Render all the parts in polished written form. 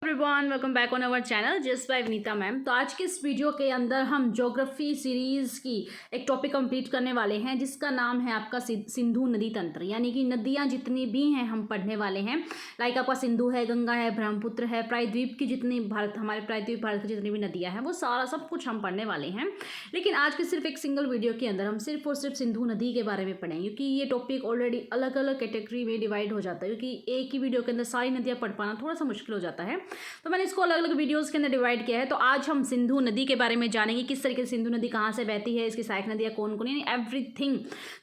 Everyone welcome back on our channel just by Vinita ma'am. तो आज के इस वीडियो के अंदर हम ज्योग्राफी सीरीज़ की एक टॉपिक कंप्लीट करने वाले हैं जिसका नाम है आपका सिंधु नदी तंत्र, यानी कि नदियां जितनी भी हैं हम पढ़ने वाले हैं। लाइक आपका सिंधु है, गंगा है, ब्रह्मपुत्र है, प्रायद्वीप की जितनी हमारे प्रायद्वीप भारत की जितनी भी नदियाँ हैं वो सारा सब कुछ हम पढ़ने वाले हैं। लेकिन आज के सिर्फ एक सिंगल वीडियो के अंदर हम सिर्फ और सिर्फ सिंधु नदी के बारे में पढ़ेंगे, क्योंकि ये टॉपिक ऑलरेडी अलग अलग कैटेगरी में डिवाइड हो जाता है, क्योंकि एक ही वीडियो के अंदर सारी नदियाँ पढ़ पाना थोड़ा सा मुश्किल हो जाता है। तो मैंने इसको अलग अलग वीडियोस के अंदर डिवाइड किया है। तो आज हम सिंधु नदी के बारे में जानेंगे, किस तरीके से सिंधु नदी कहाँ से बहती है, इसकी सहायक नदियाँ कौन कौन, यानी एवरीथिंग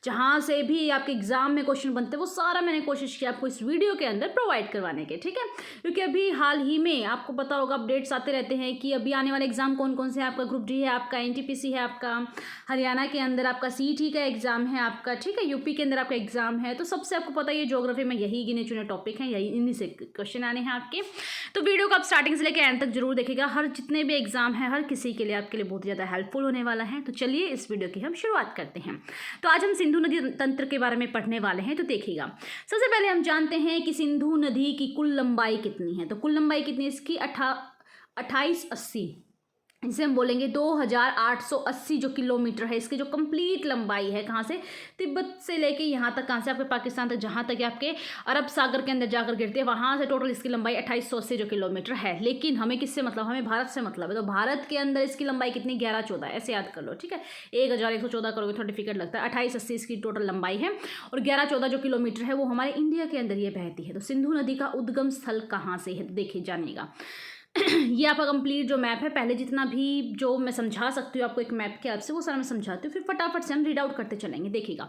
जहाँ से भी आपके एग्जाम में क्वेश्चन बनते हैं वो सारा मैंने कोशिश की आपको इस वीडियो के अंदर प्रोवाइड करवाने के, ठीक है। क्योंकि अभी हाल ही में आपको पता होगा अपडेट्स आते रहते हैं कि अभी आने वाले एग्जाम कौन कौन से हैं। आपका ग्रुप डी है, आपका एनटीपीसी है, आपका हरियाणा के अंदर आपका सीईटी का एग्जाम है आपका, ठीक है, यूपी के अंदर आपका एग्जाम है। तो सबसे आपको पता है ये ज्योग्राफी में यही गिने चुने टॉपिक हैं, यही इन्हीं से क्वेश्चन आने हैं आपके। तो वीडियो को आप स्टार्टिंग से लेकर एंड तक जरूर देखिएगा। हर जितने भी एग्जाम हैं हर किसी के लिए आपके लिए बहुत ज़्यादा हेल्पफुल होने वाला है। तो चलिए इस वीडियो की हम शुरुआत करते हैं। तो आज हम सिंधु नदी तंत्र के बारे में पढ़ने वाले हैं। तो देखिएगा, सबसे पहले हम जानते हैं कि सिंधु नदी की कुल लंबाई कितनी है। तो कुल लंबाई कितनी है इसकी 2880, इसे हम बोलेंगे 2880 जो किलोमीटर है इसकी जो कंप्लीट लंबाई है। कहाँ से? तिब्बत से लेके यहाँ तक, कहाँ से? आपके पाकिस्तान तक, जहाँ तक आपके अरब सागर के अंदर जाकर गिरती है वहाँ से टोटल इसकी लंबाई 2880 जो किलोमीटर है। लेकिन हमें किससे मतलब? हमें भारत से मतलब है। तो भारत के अंदर इसकी लंबाई कितनी? 1114, ऐसे याद कर लो, ठीक है। 1114 करोगे थोड़ा डिफिकल्ट लगता है। 2880 इसकी टोटल लंबाई है और 1114 जो किलोमीटर है वो हमारे इंडिया के अंदर ये बहती है। तो सिंधु नदी का उद्गम स्थल कहाँ से है? देखिए जानिएगा। ये आपका कंप्लीट जो मैप है, पहले जितना भी जो मैं समझा सकती हूँ आपको एक मैप के हेल्प से वो सारा मैं समझाती हूँ, फिर फटाफट से हम रीड आउट करते चलेंगे। देखिएगा,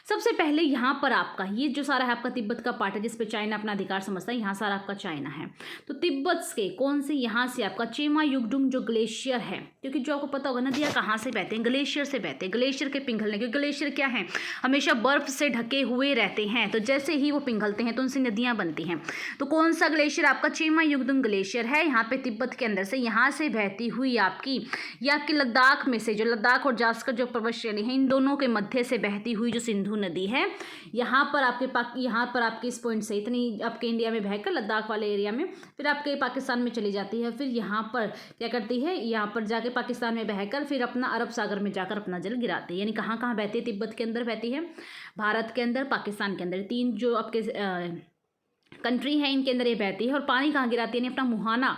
सबसे पहले यहाँ पर आपका ये जो सारा है आपका तिब्बत का पार्ट है जिस पे चाइना अपना अधिकार समझता है, यहाँ सारा आपका चाइना है। तो तिब्बत के कौन से? यहाँ से आपका चेमा युगडुंग जो ग्लेशियर है, क्योंकि जो आपको पता होगा नदियाँ कहाँ से बहते हैं? ग्लेशियर से बहते हैं। ग्लेशियर के पिघलने, क्योंकि ग्लेशियर क्या है? हमेशा बर्फ से ढके हुए रहते हैं। तो जैसे ही वो पिघलते हैं तो उनसे नदियाँ बनती हैं। तो कौन सा ग्लेशियर? आपका चेमा युगडुंग ग्लेशियर है यहाँ पे तिब्बत के अंदर से, यहाँ से बहती हुई आपकी, ये आपकी लद्दाख में से, जो लद्दाख और जास्कर जो पर्वत श्रेणी है इन दोनों के मध्य से बहती हुई जो सिंधु नदी है, यहाँ पर आपके इस पॉइंट से इतनी आपके इंडिया में बहकर लद्दाख वाले एरिया में फिर आपके पाकिस्तान में चली जाती है। फिर यहाँ पर क्या करती है? यहाँ पर जाके पाकिस्तान में बहकर फिर अपना अरब सागर में जाकर अपना जल गिराती है। यानी कहाँ कहाँ बहती है? तिब्बत के अंदर बहती है, भारत के अंदर, पाकिस्तान के अंदर, तीन जो आपके कंट्री है इनके अंदर ये बहती है। और पानी कहाँ गिराती है? यानी अपना मुहाना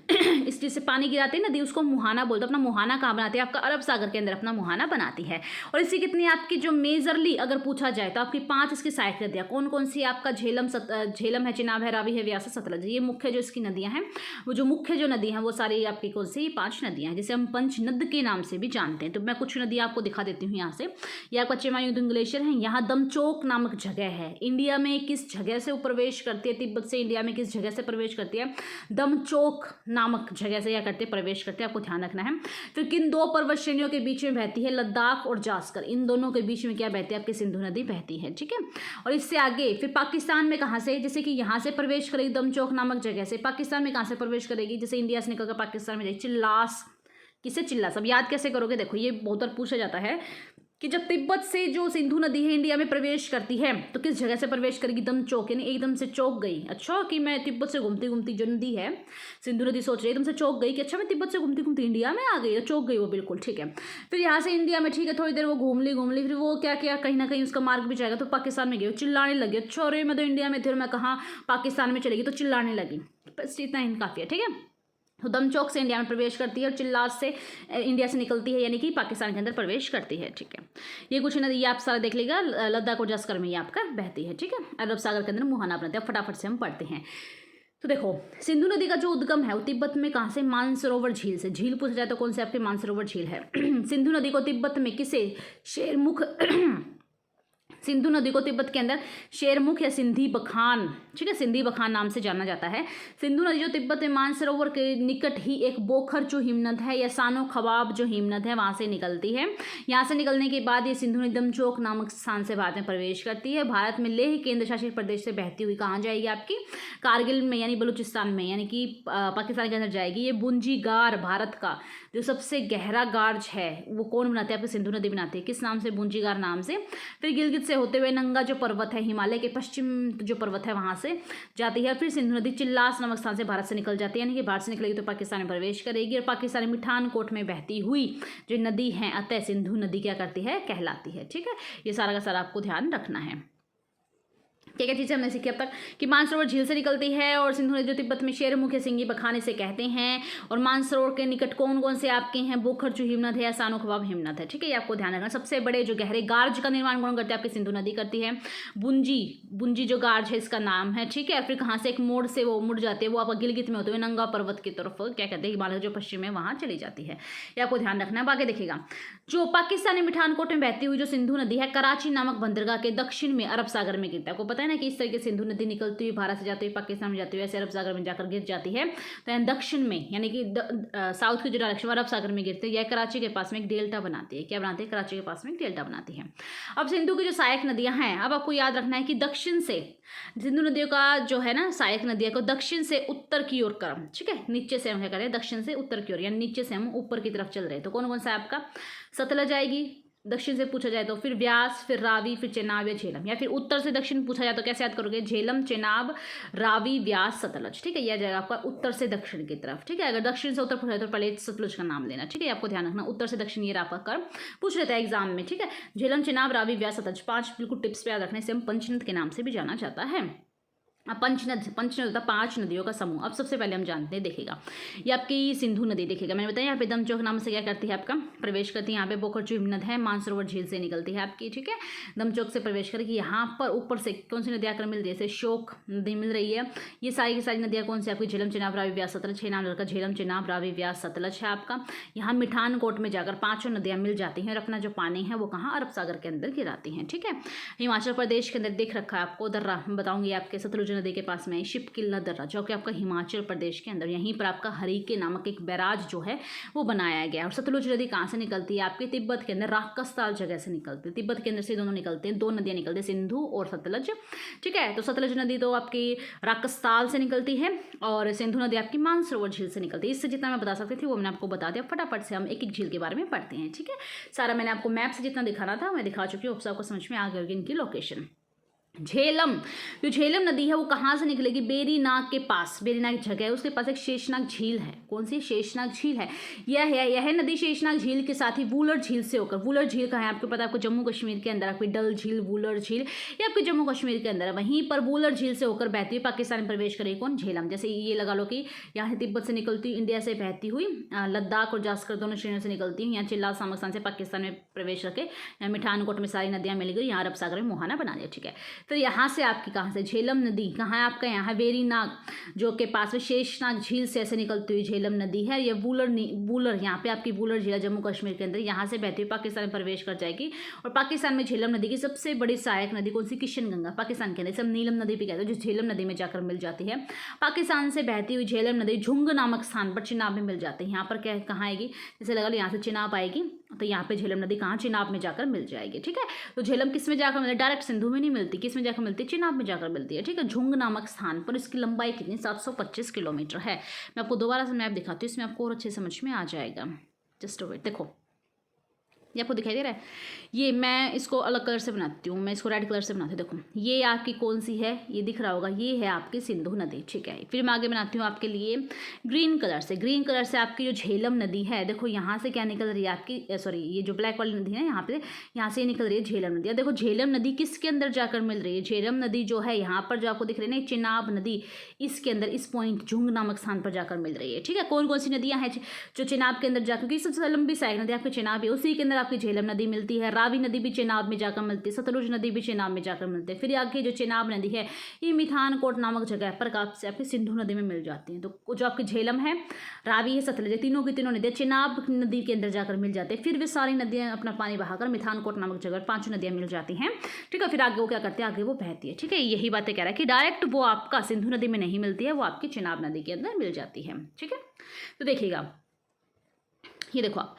इस चीज़ से पानी गिराती है नदी, उसको मुहाना बोलते हैं। अपना मुहाना कहाँ बनाती है? आपका अरब सागर के अंदर अपना मुहाना बनाती है। और इसकी कितनी आपकी जो मेजरली अगर पूछा जाए तो आपकी 5 इसकी सहायक नदियाँ कौन कौन सी? आपका झेलम है, चिनाब है, रावी है, व्यास, सतलज, ये मुख्य जो इसकी नदियाँ हैं, वो जो मुख्य जो नदी हैं वो सारी आपकी कौन सी? 5 नदियाँ हैं, जिसे हम पंचनद के नाम से भी जानते हैं। तो मैं कुछ नदियाँ आपको दिखा देती हूँ यहाँ से। ये आपका चेमायुंग ग्लेशियर है, यहाँ दमचोक नामक जगह है। इंडिया में किस जगह से वो प्रवेश करती है? तिब्बत से इंडिया में किस जगह से प्रवेश करती है? दमचोक नामक जगह से क्या करते हैं? प्रवेश करते हैं, आपको ध्यान रखना है। फिर किन 2 पर्वत श्रेणियों के बीच में बहती है? लद्दाख और जास्कर, इन दोनों के बीच में क्या बहती है? आपकी सिंधु नदी बहती है, ठीक है। और इससे आगे फिर पाकिस्तान में कहाँ से? जैसे कि यहाँ से प्रवेश करेगी दमचोक नामक जगह से। पाकिस्तान में कहाँ से प्रवेश करेगी? जैसे इंडिया से निकलकर पाकिस्तान में जाएगी चिल्लास। किसे? चिल्लास। अब याद कैसे करोगे? देखो, ये बहुत बार पूछा जाता है कि जब तिब्बत से जो सिंधु नदी है इंडिया में प्रवेश करती है तो किस जगह से प्रवेश करेगी? दमचोक, यानी एकदम से चौंक गई। अच्छा, कि मैं तिब्बत से घूमती घूमती जो नदी है सिंधु नदी, सोच रही है एकदम से चौंक गई कि अच्छा मैं तिब्बत से घूमती घूमती इंडिया में आ गई, तो चौंक गई वो, बिल्कुल ठीक है। फिर यहाँ से इंडिया में, ठीक है, थोड़ी देर वो घूम ली, फिर वो क्या किया, कहीं ना कहीं उसका मार्ग भी जाएगा तो पाकिस्तान में गई, चिल्लाने लगी, अच्छा अरे मैं तो इंडिया में थी और मैं कहाँ पाकिस्तान में चलेगी, तो चिल्लाने लगी। बस इतना ही काफ़ी है, ठीक है। तो दमचौक से इंडिया में प्रवेश करती है और चिल्लास से इंडिया से निकलती है, यानी कि पाकिस्तान के अंदर प्रवेश करती है, ठीक है। ये कुछ नदी आप सारा देख लीजिएगा, लद्दाख और जास्कर में ये आपका बहती है, ठीक है। अरब सागर के अंदर मुहाना बनाते हैं। फटाफट से हम पढ़ते हैं। तो देखो, सिंधु नदी का जो उद्गम है वो तिब्बत में कहाँ से? मानसरोवर झील से। झील पूछा जाए तो कौन से आपके? मानसरोवर झील है। सिंधु नदी को तिब्बत में किसे? शेरमुख सिंधु नदी को तिब्बत के अंदर शेरमुख या सिंधी बखान, ठीक है, सिंधी बखान नाम से जाना जाता है। सिंधु नदी जो तिब्बत में मानसरोवर के निकट ही एक बोखर जो हिमनद है या सानो खवाब जो हिमनद है वहाँ से निकलती है। यहाँ से निकलने के बाद ये सिंधु नदी दमचोक नामक स्थान से भारत में प्रवेश करती है। भारत में लेह केंद्र शासित प्रदेश से बहती हुई कहाँ जाएगी? आपकी कारगिल में, यानी बलूचिस्तान में, यानी कि पाकिस्तान के अंदर जाएगी। ये बुंजी गार, भारत का जो सबसे गहरा गार्ज है वो कौन बनाते हैं? आपकी सिंधु नदी बनाती है। किस नाम से? बुंजी गार नाम से। फिर गिलगित से होते हुए नंगा जो पर्वत है, हिमालय के पश्चिम जो पर्वत है वहाँ से जाती है। फिर सिंधु नदी चिल्लास नामक स्थान से भारत से निकल जाती है, यानी कि भारत से निकलेगी तो पाकिस्तान में प्रवेश करेगी और पाकिस्तान में मिठानकोट में बहती हुई जो नदी है अतः सिंधु नदी क्या करती है, कहलाती है। ठीक है, ये सारा का सारा आपको ध्यान रखना है। क्या क्या चीज़ें हमने सीखी अब तक कि मानसरोवर झील से निकलती है और सिंधु नदी जो तिब्बत में शेरमुख या सिंगी बखाने से कहते हैं। और मानसरोवर के निकट कौन कौन से आपके हैं, बोखरचू हिमनद है, सानो खवाब हिमनद है। ठीक है, ये आपको ध्यान रखना। सबसे बड़े जो गहरे गार्ज का निर्माण कौन करते हैं, आपकी सिंधु नदी करती है। बुंजी जो गार्ज है इसका नाम है। ठीक है, फिर कहाँ से एक मोड़ से वो मुड़ जाते हैं, वो आपका गिलगित में होते हुए नंगा पर्वत की तरफ क्या कहते हैं, हिमालय जो पश्चिम है वहाँ चली जाती है। ये आपको ध्यान रखना है। आगे देखिएगा, जो पाकिस्तानी मिठानकोट में बहती हुई जो सिंधु नदी है कराची नामक बंदरगाह के दक्षिण में अरब सागर में गिरता है। आपको पता है ना कि इस तरीके सिंधु नदी निकलती हुई भारत से जाती हुई पाकिस्तान में जाती हुई ऐसे अरब सागर में जाकर गिर जाती है। तो दक्षिण में यानी कि साउथ की जो डायरेक्शन अरब सागर में गिरती है, यह कराची के पास में एक डेल्टा बनाती है। क्या बनाती है, कराची के पास में एक डेल्टा बनाती है। अब सिंधु की जो सहायक नदियां हैं, अब आपको याद रखना है कि दक्षिण से सिंधु नदियों का जो है ना सहायक नदियों को दक्षिण से उत्तर की ओर क्रम, ठीक है, नीचे से हम क्या करें, दक्षिण से उत्तर की ओर, यानी नीचे से हम ऊपर की तरफ चल रहे हैं। तो कौन कौन सा है आपका, सतलज आएगी दक्षिण से पूछा जाए तो, फिर व्यास, फिर रावी, फिर चेनाब या झेलम, या फिर उत्तर से दक्षिण पूछा जाए तो कैसे याद करोगे, झेलम, चेनाब, रावी, व्यास, सतलज। ठीक है, यह जाएगा आपका उत्तर से दक्षिण की तरफ। ठीक है, अगर दक्षिण से उत्तर पूछा जाए तो पहले सतलुज का नाम लेना। ठीक है, आपको ध्यान रखना, उत्तर से दक्षिण ये आपका कर्म पूछ लेता है एग्जाम में। ठीक है, झेलम, चेनाब, रावी, व्यास, सतलज, 5 बिल्कुल टिप्स पे याद रखने से हम पंचनद के नाम से भी जाना जाता है। अब पंचनद होता 5 नदियों का समूह। अब सबसे पहले हम जानते हैं, देखिएगा ये आपकी सिंधु नदी, देखिएगा मैंने बताया यहाँ पे दमचौक नाम से क्या करती है, आपका प्रवेश करती है। यहाँ पे बोखरचू हिमनद है, मानसरोवर झील से निकलती है आपकी। ठीक है, दमचौक से प्रवेश करके यहाँ पर ऊपर से कौन सी नदियाँ आकर मिल रही है, जैसे शोक नदी मिल रही है। ये सारी की सारी नदियाँ कौन सी आपकी, झेलम, चेनाब, रावी, व्यास, सतलज। 6 नाम लड़का झेलम, चेनाब, रावी, व्यास, सतलज है आपका। यहाँ मिठानकोट में जाकर 5 नदियाँ मिल जाती हैं और अपना जो पानी है वो कहाँ, अरब सागर के अंदर गिराती हैं। ठीक है, हिमाचल प्रदेश के अंदर देख रखा है आपको दर्रा, बताऊंगी आपके सतलुज नदी के पास में शिपकिल्ला दर्रा, जो कि आपका हिमाचल प्रदेश के अंदर, यहीं पर आपका हरीके नामक एक बैराज जो है वो बनाया गया। और सतलुज नदी कहाँ से निकलती है, आपके तिब्बत के अंदर राकसताल जगह से निकलती है। तिब्बत के अंदर से दोनों निकलते हैं, 2 नदियाँ निकलती हैं, सिंधु और सतलज। ठीक है, तो सतलज नदी तो आपकी राकसताल से निकलती है और सिंधु नदी आपकी मानसरोवर झील से निकलती है। इससे जितना मैं बता सकती थी वो मैंने आपको बता दिया। फटाफट से हम एक एक झील के बारे में पढ़ते हैं। ठीक है, सारा मैंने आपको मैप से जितना दिखाना था मैं दिखा चुकी हूँ, आपको समझ में आ गई होगी इनकी लोकेशन। झेलम, जो झेलम नदी है वो कहाँ से निकलेगी, बेरीनाग के पास, बेरीनाग जगह है उसके पास एक शेषनाग झील है। कौन सी, शेषनाग झील है। यह नदी शेषनाग झील के साथ ही वूलर झील से होकर, वूलर झील कहाँ है आपको पता है, आपको जम्मू कश्मीर के अंदर, आपकी डल झील, वूलर झील ये आपके जम्मू कश्मीर के अंदर है। वहीं पर वूलर झील से होकर बहती हुई पाकिस्तान में प्रवेश करेगी कौन, झेलम। जैसे ये लगा लो कि यहाँ से तिब्बत से निकलती हुई, इंडिया से बहती हुई लद्दाख और जास्कर दोनों श्रेणियों से निकलती हुई, यहाँ चिल्लास नामक स्थान से पाकिस्तान में प्रवेश करके यहाँ मिठानकोट में सारी नदियाँ मिल गई, यहाँ अरब सागर में मुहाना बना दिया। ठीक है, तो यहाँ से आपकी कहाँ से, झेलम नदी कहाँ है आपका, यहाँ वेरीनाग जो के पास में शेषनाग झील से ऐसे निकलती हुई झेलम नदी है। ये वूलर यहाँ पे आपकी वूलर झील जम्मू कश्मीर के अंदर, यहाँ से बहती हुई पाकिस्तान में प्रवेश कर जाएगी। और पाकिस्तान में झेलम नदी की सबसे बड़ी सहायक नदी कौन सी, किशन गंगा, पाकिस्तान के अंदर सब नीलम नदी भी कहते हैं, जो झेलम नदी में जाकर मिल जाती है। पाकिस्तान से बहती हुई झेलम नदी झुंग नामक स्थान पर चिनाब में मिल जाती है। यहाँ पर क्या कहाँ आएगी, जैसे लगा लो यहाँ से चिनाब आएगी तो यहाँ पे झेलम नदी कहाँ, चिनाब में जाकर मिल जाएगी। ठीक है, तो झेलम किस में जाकर मिलती है, डायरेक्ट सिंधु में नहीं मिलती, किस में जाकर मिलती है, चिनाब में जाकर मिलती है। ठीक है, झुंग नामक स्थान पर इसकी लंबाई कितनी, 725 किलोमीटर है। मैं आपको दोबारा से मैप दिखाती हूँ, इसमें आपको और अच्छे समझ में आ जाएगा। जस्ट वेट, देखो ये आपको दिखाई दे रहा है, ये मैं इसको अलग कलर से बनाती हूँ, मैं इसको रेड कलर से बनाती हूँ। देखो ये आपकी कौन सी है, ये दिख रहा होगा, ये है आपकी सिंधु नदी। ठीक है, फिर मैं आगे बनाती हूँ आपके लिए ग्रीन कलर से। ग्रीन कलर से आपकी जो झेलम नदी है, देखो यहाँ से क्या निकल रही है आपकी, सॉरी ये जो ब्लैक वाली नदी है यहाँ से निकल रही है झेलम नदी। देखो झेलम नदी किसके अंदर जाकर मिल रही है, झेलम नदी जो है यहाँ पर जो आपको दिख रही है ना, चिनाब नदी, इसके अंदर इस पॉइंट झुंग नामक स्थान पर जाकर मिल रही है। ठीक है, कौन कौन सी नदियाँ हैं जो चिनाब के अंदर जाकर, क्योंकि सबसे लंबी सहायक नदी आपकी चिनाब है, उसी के अंदर आपकी झेलम नदी मिलती है। रावी नदी भी चिनाब में जाकर मिलती है, सतलुज नदी भी चिनाब में जाकर मिलती है। फिर आगे जो चिनाब नदी है ये मिठानकोट नामक जगह पर आपसे आपकी सिंधु नदी में मिल जाती है। तो जो आपकी झेलम है, रावी है, सतलुज है, तीनों की तीनों नदियाँ चिनाब नदी के अंदर जाकर मिल जाते हैं। फिर वे सारी नदियाँ अपना पानी बहाकर मिठानकोट नामक जगह 5 नदियाँ मिल जाती हैं। ठीक है, फिर आगे वो क्या करते हैं, आगे वो बहती है। ठीक है, यही बातें कह रहा है कि डायरेक्ट वो आपका सिंधु नदी में नहीं मिलती है, वो आपकी चिनाब नदी के अंदर मिल जाती है। ठीक है, तो देखिएगा ये देखो आप,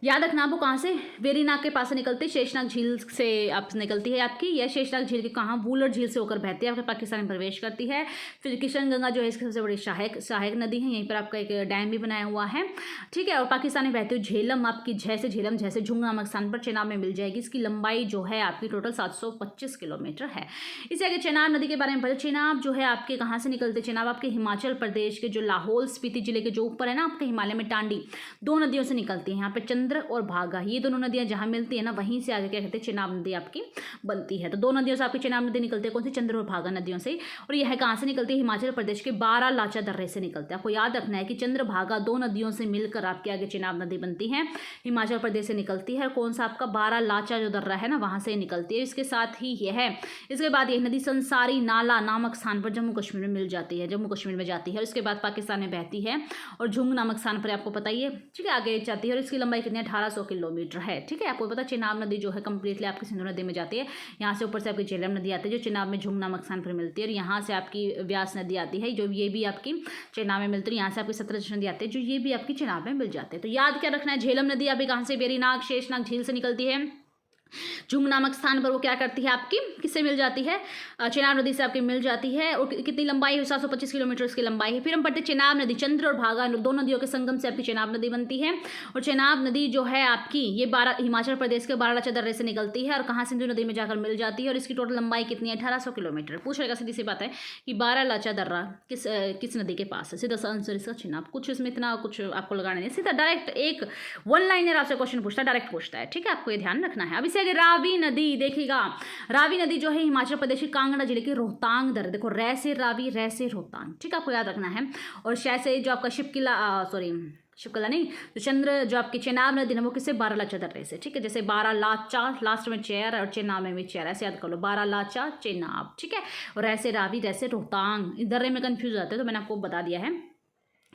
याद रखना आपको कहाँ से, वेरीनाग के पास से निकलती है, शेषनाग झील से आप निकलती है आपकी। यह शेषनाग झील के कहाँ, वूलर झील से होकर बहती है, आपके पाकिस्तान में प्रवेश करती है। फिर किशन गंगा जो है इसकी सबसे बड़ी सहायक नदी है, यहीं पर आपका एक डैम भी बनाया हुआ है, ठीक है। और पाकिस्तान में बहती हुई झेलम आपकी जैसे झेलम जैसे झुंग नामक स्थान पर चेनाब में मिल जाएगी। इसकी लंबाई जो है आपकी टोटल 725 किलोमीटर है। इससे आगे चेनाब नदी के बारे में पता, चेनाब जो है आपके कहाँ से निकलते हैं, चेनाब आपके हिमाचल प्रदेश के जो लाहौल स्पीति जिले के जो ऊपर है ना आपके हिमालय में टांडी, 2 नदियों से निकलती है। यहाँ पे चंद्र और भागा, ये दोनों नदियाँ जहाँ मिलती है ना, वहीं से आगे क्या कहते हैं, चेनाब नदी आपकी बनती है। तो 2 नदियों से आपकी चेनाब नदी निकलती है, कौन सी, चंद्र और भागा नदियों से। और यह कहाँ से निकलती है, हिमाचल प्रदेश के बारालाचा दर्रे से निकलते हैं। आपको याद रखना है कि चंद्र भागा 2 नदियों से मिलकर आपके आगे चेनाब नदी बनती है, हिमाचल प्रदेश से निकलती है। कौन सा आपका बारालाचा जो दर्रा है ना, वहाँ से निकलती है। इसके साथ ही यह है, इसके बाद यह नदी संसारी नाला नामक स्थान पर जम्मू कश्मीर में मिल जाती है, जम्मू कश्मीर में जाती है। और इसके बाद पाकिस्तान में बहती है और झुंग नामक स्थान पर आपको पता ही है, ठीक है, आगे जाती है। और इसकी लंबाई कितनी है, 1800 किलोमीटर है, ठीक है। आपको पता है चेनाब नदी जो है कंप्लीटली आपकी सिंधु नदी में जाती है। यहाँ से ऊपर से आपकी झेलम नदी आती है जो चेनाब में झुंग नामक स्थान पर मिलती है। और यहाँ से आपकी व्यास नदी आती है जो ये भी आपकी चेनाब में मिलती है। यहाँ से आपकी सतलज नदी आती है जो ये भी आपकी चेनाब में मिल जाती है। तो याद क्या रखना है, झेलम नदी अभी कहाँ से, वेरीनाग शेषनाग झील से निकलती है। झुंग नामक स्थान पर वो क्या करती है आपकी, किससे मिल जाती है, चेनाब नदी से आपकी मिल जाती है। और कितनी लंबाई है, 725 किलोमीटर उसकी लंबाई है। फिर हम पढ़ते चेनाब नदी, चंद्र और भागा 2 नदियों के संगम से आपकी चेनाब नदी बनती है। और चेनाब नदी जो है आपकी ये हिमाचल प्रदेश के बारालाचा दर्रे से निकलती है और कहाँ, सिंधु नदी में जाकर मिल जाती है। और इसकी टोटल लंबाई कितनी है, 1800 किलोमीटर। पूछेगा सीधी सी बात है कि बारालाचा दर्रा किस नदी के पास है, सीधा सा आंसर इसका चेनाब। कुछ इसमें इतना कुछ आपको लगाना नहीं, सीधा डायरेक्ट एक 1 लाइनर आपसे क्वेश्चन पूछता है, डायरेक्ट पूछता है, ठीक है, आपको ये ध्यान रखना है। अब इसे आगे रावी नदी देखिएगा, रावी नदी जो है हिमाचल प्रदेश के कांगड़ा जिले के रोहतांग दर्रे, देखो रै से रावी, रै से रोहतांग, ठीक है, आपको याद रखना है। और शय से जो आपका शिवकिला नहीं, तो चंद्र जो आपकी चेनाब नदी है वो किससे, बारालाचा दर्रे से, ठीक है। जैसे बारालाचा लास्ट में चेयर और चेनाब में भी चेयर, ऐसे याद कर लो, बारालाचा चेनाब, ठीक है। और रै से रावी, रै से रोहतांग, दर्रे में कंफ्यूज आते हैं तो मैंने आपको बता दिया है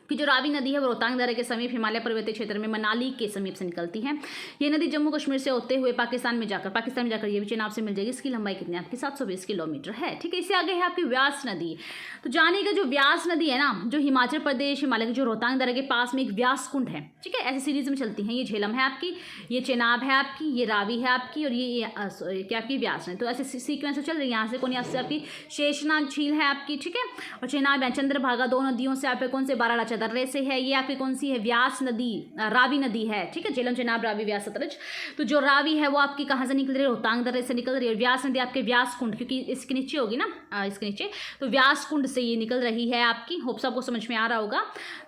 कि जो रावी नदी है वो रोहतांग दर्रे के समीप हिमालय पर्वतीय क्षेत्र में मनाली के समीप से निकलती है। ये नदी जम्मू कश्मीर से होते हुए पाकिस्तान में जाकर ये भी चेनाब से मिल जाएगी। इसकी लंबाई कितनी है आपकी, 720 किलोमीटर है, ठीक है। इससे आगे है आपकी व्यास नदी। तो जानिएगा जो व्यास नदी है ना, जो हिमाचल प्रदेश हिमालय के जो रोहतांग दर्रे के पास में एक व्यास कुंड है, ठीक है, ऐसी सीरीज में चलती हैं। ये झेलम है आपकी, ये चेनाब है आपकी, ये रावी है आपकी, और ये क्या आपकी व्यास नदी। तो ऐसे सीक्वेंस में चल रही है। यहाँ से कौन, यहाँ से आपकी शेषनाग झील है आपकी, ठीक है। और चेनाब है, चंद्रभागा 2 नदियों से आपके कौन से, बारालाचा दर्रे से है। ये आपकी कौन सी है, व्यास नदी, रावी नदी है, ठीक है, झेलम चेनाब रावी व्यास सतलज। तो जो रावी है वो आपकी कहाँ से निकल रही है, रोहतांग दर्रे से निकल रही है। व्यास नदी आपके व्यास कुंड, क्योंकि इसके नीचे होगी ना, इसके नीचे, तो व्यास कुंड से ये निकल रही है आपकी। होप सबको समझ में आ रहा होगा।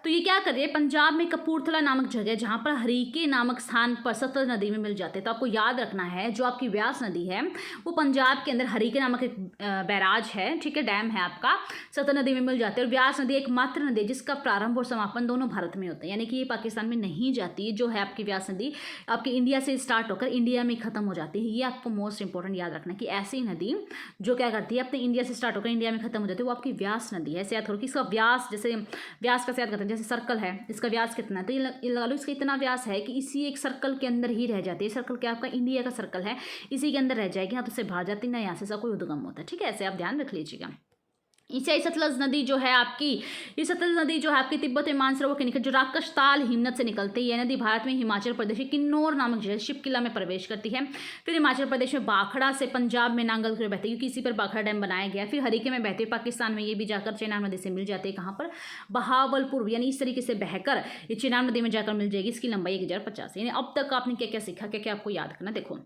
तो ये क्या कर रही है, पंजाब में कपूरथला नामक जगह जहाँ पर हरीके नामक स्थान पर सतलज नदी में मिल जाते हैं। तो आपको याद रखना है जो आपकी व्यास नदी है वो पंजाब के अंदर हरीके नामक एक बैराज है, ठीक है, डैम है आपका, सतलज नदी में मिल जाते हैं। और व्यास नदी एकमात्र नदी जिसका प्रारंभ और समापन दोनों भारत में होते हैं, यानी कि ये पाकिस्तान में नहीं जाती। जो है आपकी व्यास नदी आपकी इंडिया से स्टार्ट होकर इंडिया में खत्म हो जाती है। ये आपको मोस्ट इंपॉर्टेंट याद रखना है कि ऐसी नदी जो क्या करती है, अपने इंडिया से स्टार्ट होकर इंडिया में खत्म हो जाती है, वो आपकी व्यास नदी है। ऐसे याद करो कि इसका व्यास, जैसे व्यास का याद करते हैं, जैसे सर्कल है, इसका व्यास कितना है, तो ये लगा लो इसका इतना व्यास है कि इसी एक सर्कल के अंदर ही रह जाती है। सर्कल क्या आपका इंडिया का सर्कल है, इसी के अंदर रह जाएगी, यहाँ तो से बाहर जाती ना, यहाँ से कोई उद्गम होता है, ठीक है, ऐसे आप ध्यान रख लीजिएगा। इसे सतलज नदी जो है आपकी, ये सतलज नदी जो है आपकी तिब्बत में मानसरोवर के निकट जो राकशताल हिमनद से निकलती है। यह नदी भारत में हिमाचल प्रदेश के किन्नौर नामक जगह शिवकिला में प्रवेश करती है। फिर हिमाचल प्रदेश में बाखड़ा से पंजाब में नांगल की ओर बहती है, क्योंकि इसी पर बाखड़ा डैम बनाया गया। फिर हरीके में बहती है पाकिस्तान में, ये भी जाकर चेनाब नदी से मिल जाती है। कहाँ पर, बहावलपुर, यानी इस तरीके से बहकर ये चेनाब नदी में जाकर मिल जाएगी। इसकी लंबाई 1050। यानी अब तक आपने क्या क्या सीखा, क्या क्या आपको याद करना। देखो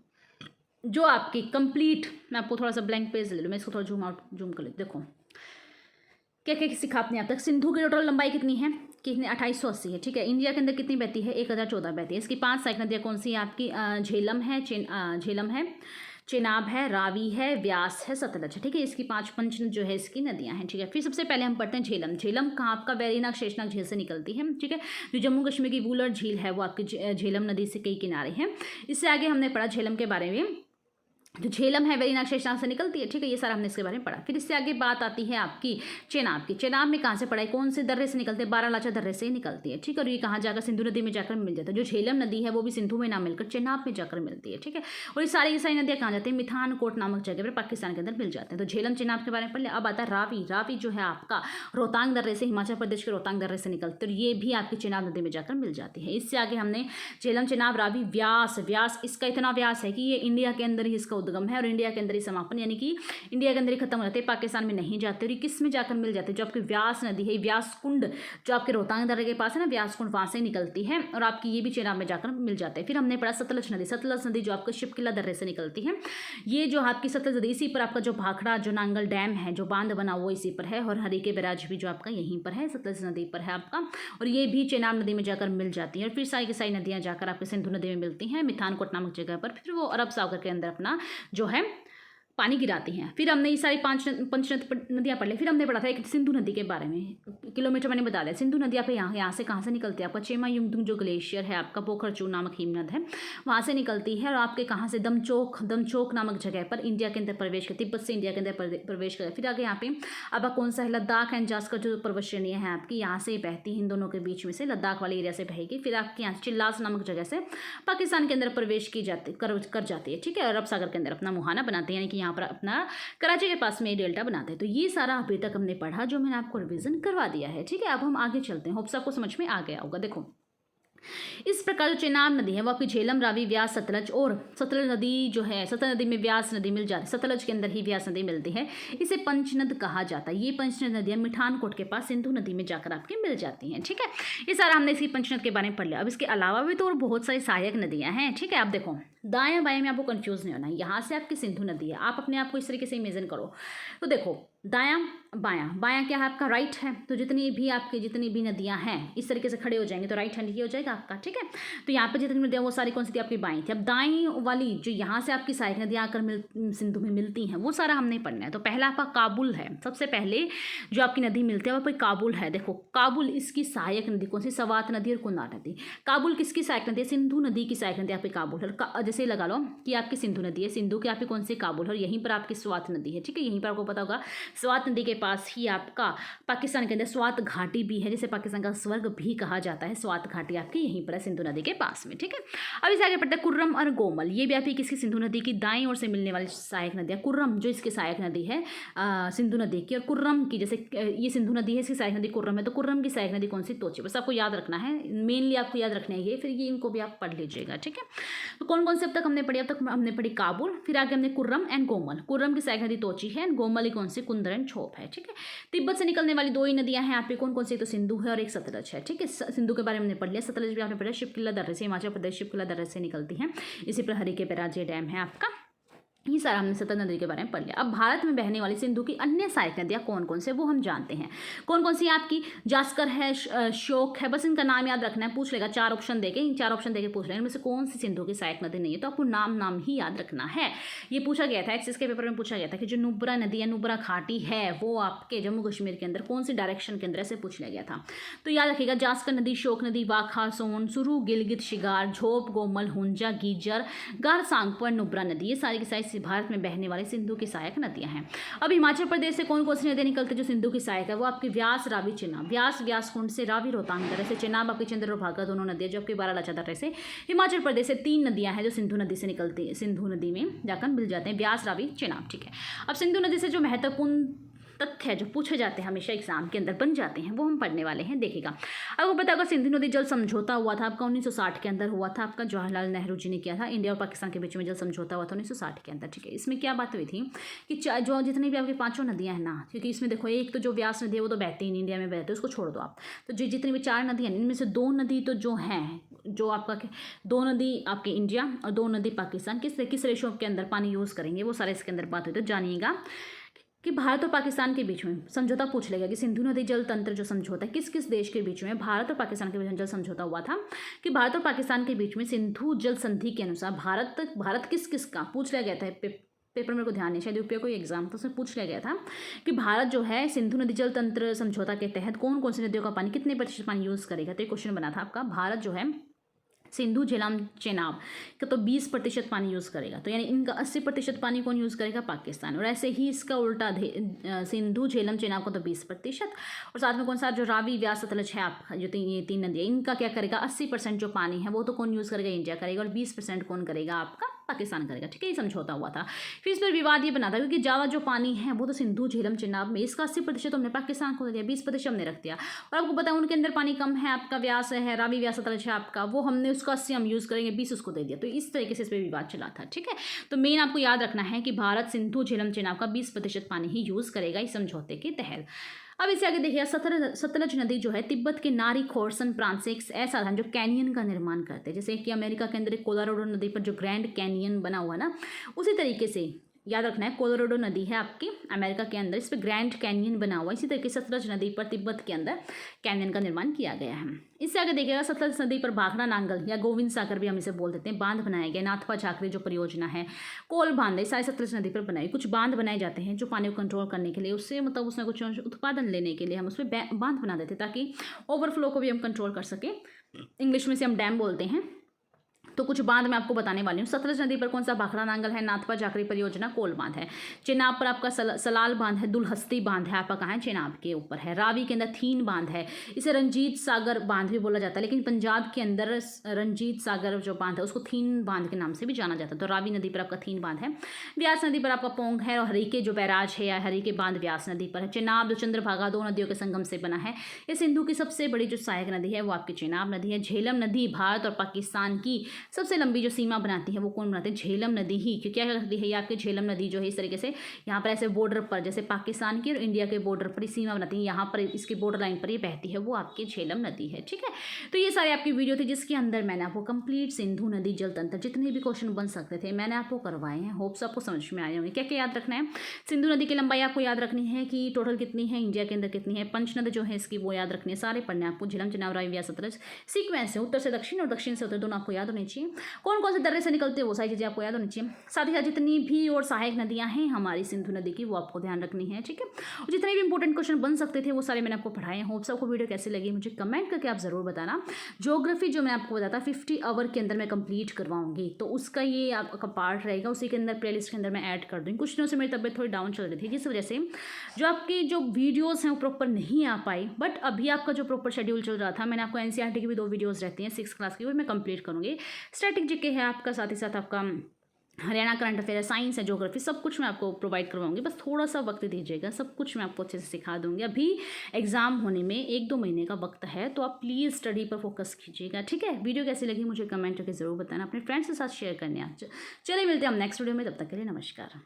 जो आपकी कंप्लीट, मैं आपको थोड़ा सा ब्लैंक पेज ले लूँ, मैं इसको थोड़ा जूम कर लेती। देखो क्या क्या सीखा आपने अब तक। सिंधु की टोटल लंबाई कितनी है, कितनी, 2880 है, ठीक है। इंडिया के अंदर कितनी बहती है, 1014 बहती है। इसकी 5 सहायक नदियाँ कौन सी है आपकी, झेलम है, झेलम है, चेनाब है, रावी है, व्यास है, सतलज है, ठीक है। इसकी 5 पंच जो है इसकी नदियाँ हैं, ठीक है। फिर सबसे पहले हम पढ़ते हैं झेलम। झेलम कहाँ आपका, वेरीनाग शेषनाग झील से निकलती है, ठीक है। जो जम्मू कश्मीर की वूलर झील है वो आपकी झेलम नदी से कई किनारे हैं। इससे आगे हमने पढ़ा झेलम के बारे में जो झेलम है वेरीनाग शेषनाग से निकलती है, ठीक है, ये सारा हमने इसके बारे में पढ़ा। फिर इससे आगे बात आती है आपकी चेनाब की। चेनाब में कहाँ से पढ़ा है, कौन से दर्रे से निकलते हैं, बारालाचा दर्रे से निकलती है, ठीक है, और ये कहाँ जाकर सिंधु नदी में जाकर मिल जाता है। जो झेलम नदी है वो भी सिंधु में ना मिलकर चेनाब में जाकर मिलती है, ठीक है, और ये सारी की सारी नदियाँ कहाँ जाती है, मिठानकोट नामक जगह पर पाकिस्तान के अंदर मिल जाते हैं। तो झेलम चेनाब के बारे में पढ़ लिया। अब आता है रावी। रावी जो है आपका रोहतांग दर्रे से, हिमाचल प्रदेश के रोहतांग दर्रे से निकलती है, और ये भी आपकी चेनाब नदी में जाकर मिल जाती है। इससे आगे हमने झेलम चेनाब रावी व्यास। व्यास इसका इतना व्यास है कि ये इंडिया के अंदर ही इसका उद्गम है और इंडिया के अंदर ही समापन, यानी कि इंडिया के अंदर ही खत्म हो जाते हैं, पाकिस्तान में नहीं जाते। और ये किस में जाकर मिल जाते हैं, जो आपकी व्यास नदी है, व्यास कुंड जो आपके रोहतांग दर्रे के पास है ना, व्यास कुंड, वहां से निकलती है और आपकी ये भी चेनाब में जाकर मिल जाते हैं। फिर हमने पढ़ा सतलज नदी। सतलज नदी जो आपका शिपकिला दर्रे से निकलती है, ये जो आपकी सतलज नदी, इसी पर आपका जो भाखड़ा जो नांगल डैम है, जो बांध बना वो इसी पर है, और हरिके बैराज भी जो आपका यहीं पर है, सतलज नदी पर है आपका, और ये भी चेनाब नदी में जाकर मिल जाती है। और फिर सारी की सारी नदियां जाकर आपके सिंधु नदी में मिलती हैं, मिठानकोट नामक जगह पर। फिर वो अरब सागर के अंदर अपना जो है पानी गिराती हैं। फिर हमने ये सारी पंच नदियाँ पढ़ ली। फिर हमने पढ़ा था एक सिंधु नदी के बारे में, किलोमीटर मैंने बता दिया। सिंधु नदी आपके यहाँ से कहाँ से निकलती है, आपका चेमा युंगदुंग जो ग्लेशियर है आपका, पोखरचू नामक हिमनद है, वहाँ से निकलती है, और आपके कहाँ से, दमचोक नामक जगह पर इंडिया के अंदर प्रवेश कर, तिब्बत से इंडिया के अंदर प्रवेश कर। फिर आगे यहाँ पे अब कौन सा है, लद्दाख एंड जास्कर जो पर्वत श्रेणियाँ हैं आपकी, यहाँ से बहती है, इन दोनों के बीच में से लद्दाख वाले एरिया से बहेगी। फिर आपके यहाँ चिल्लास नामक जगह से पाकिस्तान के अंदर प्रवेश की कर जाती है, ठीक है, अरब सागर के अंदर अपना मुहाना बनाते हैं, यानी कि यहाँ पर अपना कराची के पास में डेल्टा बनाते हैं। तो ये सारा अभी तक हमने पढ़ा, जो मैंने आपको रिवीजन करवा दिया है, ठीक है। अब हम आगे चलते हैं, होप्स आपको समझ में आ गया होगा। देखो इस प्रकार जो चेनाब नदी है वो आपकी झेलम, रावी, व्यास, सतलज, और सतलज नदी जो है, सतलज नदी में व्यास नदी मिल जाती है, सतलज के अंदर ही व्यास नदी मिलती है, इसे पंचनद कहा जाता है। ये पंचनद नदियाँ मिठानकोट के पास सिंधु नदी में जाकर आपकी मिल जाती हैं, ठीक है। ये सारा हमने इसी पंचनद के बारे में पढ़ लिया। अब इसके अलावा भी तो और बहुत सारी सहायक नदियाँ हैं, ठीक है। आप देखो दायां बाएं में आपको कंफ्यूज नहीं होना है। यहाँ से आपकी सिंधु नदी है, आप अपने आप को इस तरीके से इमेजिन करो। तो देखो दायां बायां, बायां क्या है आपका, राइट है। तो जितनी भी नदियां हैं इस तरीके से खड़े हो जाएंगे तो राइट हैंड ही हो जाएगा आपका, ठीक है। तो यहाँ पे जितनी नदियाँ वो सारी कौन सी थी, आपकी बाईं थी। अब दाईं वाली जो यहाँ से आपकी सहायक नदियाँ आकर सिंधु में मिलती हैं, वो सारा हमने पढ़ना है। तो पहला आपका काबुल है, सबसे पहले जो आपकी नदी मिलती है वो काबुल है। देखो काबुल, इसकी सहायक नदी कौन सी, सवात नदी और कुन्नार नदी। काबुल किसकी सहायक नदी है, सिंधु नदी की सहायक नदी आपकी काबुल है। जैसे लगा लो कि आपकी सिंधु नदी है, सिंधु की आपकी कौन सी, काबुल है, और यहीं पर आपकी स्वात नदी है, ठीक है। यहीं पर आपको पता होगा स्वात नदी के पास ही आपका पाकिस्तान के अंदर स्वात घाटी भी है, जिसे पाकिस्तान का स्वर्ग भी कहा जाता है। स्वात घाटी आपकी यहीं पर है, सिंधु नदी के पास में, ठीक है। अब इसे आगे पढ़ते हैं कुर्रम और गोमल। ये भी आपकी किसकी, सिंधु नदी की दाईं ओर से मिलने वाली सहायक नदियाँ। कुर्रम जो इसकी सहायक नदी है सिंधु नदी की, और कुर्रम की, जैसे ये सिंधु नदी है, इसकी सहायक नदी कुर्रम है, तो कुर्रम की सहायक नदी कौन सी, तोची। बस आपको याद रखना है, मेनली आपको याद रखना है ये, फिर ये इनको भी आप पढ़ लीजिएगा, ठीक है। तो कौन कौन से अब तक हमने पढ़ी, अब तक हमने पढ़ी काबुल, फिर आगे हमने कुर्रम एंड गोमल। कुर्रम की सहायक नदी तोची है, एंड गोमल कौन सी, कुंदर एंड छोप है, ठीक है। तिब्बत से निकलने वाली दो ही नदियां हैं आप पे, कौन कौन सी, तो सिंधु है और एक सतलज है, ठीक है। सिंधु के बारे में हमने पढ़ लिया, सतलज भी आपने पढ़ा, शिपकिला दर्रे से, हिमाचल प्रदेश शिपकिला दर्रे से निकलती है। इसी पर हरिके बैराज डैम है आपका। ये सारा हमने सतलज नदी के बारे में पढ़ लिया। अब भारत में बहने वाली सिंधु की अन्य सहायक नदियाँ कौन कौन से, वो हम जानते हैं। कौन कौन सी आपकी, जास्कर है, श्योक है, बस इनका नाम याद रखना है। पूछ लेगा 4 ऑप्शन देके, इन 4 ऑप्शन देके पूछ लेगा इनमें से कौन सी सिंधु की सहायक नदी नहीं है, तो आपको नाम ही याद रखना है। ये पूछा गया था एक्सिस के पेपर में, पूछा गया था कि जो नुब्रा नदी है, नुब्रा घाटी है, वो आपके जम्मू कश्मीर के अंदर कौन सी डायरेक्शन के अंदर से पूछ लिया गया था। तो याद रखिएगा जास्कर नदी, श्योक नदी, वाखा, सोन, सुरू, गिलगित, शिगार, झोप, गोमल, हुंजा, गीजर, गार, सांगपुर, नुब्रा नदी, ये सारी की सारी भारत में बहने वाली सिंधु की सहायक नदियां हैं। अब हिमाचल प्रदेश से कौन कौन सी नदियां निकलती है जो सिंधु की सहायक है, वो आपकी व्यास, रावी, चेनाब। व्यास कुंड से, रावी रोहतांग दर्रे से, चेनाब आपकी चंद्र और भागा दोनों नदियां जो आपकी बारालाचा दर्रे से। हिमाचल प्रदेश से 3 नदियां हैं जो सिंधु नदी से निकलती है, सिंधु नदी में जाकर मिल जाते हैं, व्यास, रावी, चेनाब, ठीक है। अब सिंधु नदी से जो महत्वपूर्ण तथ्य जो पूछे जाते हैं हमेशा एग्जाम के अंदर बन जाते हैं, वो हम पढ़ने वाले हैं, देखिएगा। आपको पता होगा सिंधु नदी जल समझौता हुआ था आपका 1960 के अंदर हुआ था, आपका जवाहरलाल नेहरू जी ने किया था। इंडिया और पाकिस्तान के बीच में जल समझौता हुआ था 1960 के अंदर, ठीक है। इसमें क्या बात हुई थी कि जो जितनी भी आपकी 5 नदियां हैं ना, क्योंकि इसमें देखो एक तो जो व्यास नदी है वो तो बहती नहीं, इंडिया में बहती है, उसको छोड़ दो आप। तो जो जितनी भी 4 नदियाँ हैं, इनमें से 2 नदी तो जो हैं, जो आपका 2 नदी आपके इंडिया और 2 नदी पाकिस्तान, किस रेशो के अंदर पानी यूज़ करेंगे, वो सारे इसके अंदर बात हुई। तो जानिएगा कि भारत और पाकिस्तान के बीच में समझौता पूछ लेगा कि सिंधु नदी जल तंत्र जो समझौता है किस किस देश के बीच में, भारत और पाकिस्तान के बीच में जल समझौता हुआ था कि भारत और पाकिस्तान के बीच में सिंधु जल संधि के अनुसार भारत किस किस का पूछ लिया गया था। पेपर मेरे को ध्यान नहीं, शायद यूपीए कोई एग्जाम तो उसमें पूछ लिया गया था कि भारत जो है सिंधु नदी जल तंत्र समझौता के तहत कौन कौन सी नदियों का पानी, कितने % पानी यूज़ करेगा। तो ये क्वेश्चन बना था आपका। भारत जो है सिंधु झेलम चेनाब का तो 20% पानी यूज़ करेगा, तो यानी इनका 80% पानी कौन यूज़ करेगा? पाकिस्तान। और ऐसे ही इसका उल्टा सिंधु झेलम चेनाब का तो 20%, और साथ में कौन सा जो रावी व्यास सतलज है आपका, जो ये तीन नदियाँ, इनका क्या करेगा? 80% जो पानी है वो तो कौन यूज़ करेगा? इंडिया करेगा, और 20% कौन करेगा? आपका पाकिस्तान करेगा। ठीक है, ये समझौता हुआ था। फिर इस पर विवाद ये बना था क्योंकि ज़्यादा जो पानी है वो तो सिंधु झेलम चेनाब में, इसका 80% हमने पाकिस्तान को दे दिया, 20% हमने रख दिया। और आपको पता है उनके अंदर पानी कम है, आपका व्यास है, रावी व्यास सतलज है आपका, वो हमने उसका 80 हम यूज़ करेंगे, 20 उसको दे दिया। तो इस तरीके से इस पर विवाद चला था। ठीक है, तो मेन आपको याद रखना है कि भारत सिंधु झेलम चेनाब का 20% पानी ही यूज़ करेगा इस समझौते के तहत। अब इससे आगे देखिए, सतलज नदी जो है तिब्बत के नारी खोरसन प्रांत से एक ऐसा था जो कैनियन का निर्माण करते हैं। जैसे कि अमेरिका के अंदर एक कोलोराडो नदी पर जो ग्रैंड कैनियन बना हुआ ना, उसी तरीके से याद रखना है, कोलोराडो नदी है आपकी अमेरिका के अंदर, इस पर ग्रैंड कैनियन बना हुआ है। इसी तरीके से सतलज नदी पर तिब्बत के अंदर कैनियन का निर्माण किया गया है। इससे आगे देखिएगा, सतलज नदी पर भाखड़ा नांगल या गोविंद सागर भी हम इसे बोल देते हैं, बांध बनाया गया। नाथपा झाकरी जो परियोजना है, कोल बांध है, सारे सतलज नदी पर बनाई। कुछ बांध बनाए जाते हैं जो पानी को कंट्रोल करने के लिए, उससे मतलब उसमें कुछ उत्पादन लेने के लिए हम उस पर बांध बना देते हैं ताकि ओवरफ्लो को भी हम कंट्रोल कर सकें। इंग्लिश में से हम डैम बोलते हैं। तो कुछ बांध मैं आपको बताने वाली हूँ। सतलज नदी पर कौन सा? भाखड़ा नांगल है, नाथपा झाकरी परियोजना, कोल बांध है। चेनाब पर आपका सलाल बांध है, दुलहस्ती बांध है, आपका कहाँ है? चेनाब के ऊपर है। रावी के अंदर थीन बांध है, इसे रंजीत सागर बांध भी बोला जाता है, लेकिन पंजाब के अंदर रंजीत सागर जो बांध है उसको थीन बांध के नाम से भी जाना जाता है। तो रावी नदी पर आपका थीन बांध है। व्यास नदी पर आपका पोंग है, और हरिके जो बैराज है या हरिके बांध व्यास नदी पर है। चेनाब जो चंद्रभागा दो नदियों के संगम से बना है। ये सिंधु की सबसे बड़ी जो सहायक नदी है वो आपकी चेनाब नदी है। झेलम नदी भारत और पाकिस्तान की सबसे लंबी जो सीमा बनाती है वो कौन बनाते हैं? झेलम नदी ही। क्योंकि क्या करती है ये आपकी झेलम नदी जो है इस तरीके से यहाँ पर ऐसे बॉर्डर पर, जैसे पाकिस्तान की और इंडिया के बॉर्डर पर सीमा बनाती है, यहाँ पर इसके बॉर्डर लाइन पर ये बहती है, वो आपकी झेलम नदी है। ठीक है, तो ये सारी आपकी वीडियो थी जिसके अंदर मैंने आपको कंप्लीट सिंधु नदी जल तंत्र जितने भी क्वेश्चन बन सकते थे मैंने आपको करवाए हैं। होप्स आपको समझ में आए होंगे। क्या क्या याद रखना है? सिंधु नदी की लंबाई आपको याद रखनी है कि टोटल कितनी है, इंडिया के अंदर कितनी है। पंचनद जो है इसकी वो याद रखनी है, सारे पढ़ने आपको। झेलम चेनाब रावी व्यास सतलज सीक्वेंस है, उत्तर से दक्षिण और दक्षिण से उत्तर दोनों आपको याद होनी चाहिए। कौन कौन से दर्रे से निकलते हैं वो सारी चीज़ें आपको याद होनी चाहिए। साथ ही साथ जितनी भी और सहायक नदियां हैं हमारी सिंधु नदी की वो आपको ध्यान रखनी है। ठीक है, और जितने भी इंपॉर्टेंट क्वेश्चन बन सकते थे वो सारे मैंने आपको पढ़ाए हैं। होप्स आपको वीडियो कैसी लगी मुझे कमेंट करके आप ज़रूर बताना। ज्योग्राफी जो मैं आपको बताता 50 आवर के अंदर मैं कंप्लीट करवाऊंगी, तो उसका ये आपका पार्ट रहेगा, उसी के अंदर प्लेलिस्ट के अंदर मैं ऐड कर दूँगी। कुछ दिनों से मेरी तबियत थोड़ी डाउन चल रही थी जिस वजह से जो आपकी जो वीडियोज़ हैं वो प्रॉपर नहीं आ पाई, बट अभी आपका जो प्रॉपर शेड्यूल चल रहा था, मैंने आपको एनसीईआरटी की भी 2 वीडियोज़ रहती हैं 6th क्लास की, वो मैं कंप्लीट करूँगी। स्टैटिक जीके है आपका, साथ ही साथ आपका हरियाणा करंट अफेयर है, साइंस है, ज्योग्राफी, सब कुछ मैं आपको प्रोवाइड करवाऊंगी। बस थोड़ा सा वक्त दीजिएगा, सब कुछ मैं आपको अच्छे से सिखा दूंगी। अभी एग्जाम होने में 1-2 महीने का वक्त है, तो आप प्लीज़ स्टडी पर फोकस कीजिएगा। ठीक है, वीडियो कैसी लगी मुझे कमेंट करके ज़रूर बताना, अपने फ्रेंड्स के साथ शेयर करने। चलिए मिलते हैं हम नेक्स्ट वीडियो में, तब तक के लिए नमस्कार।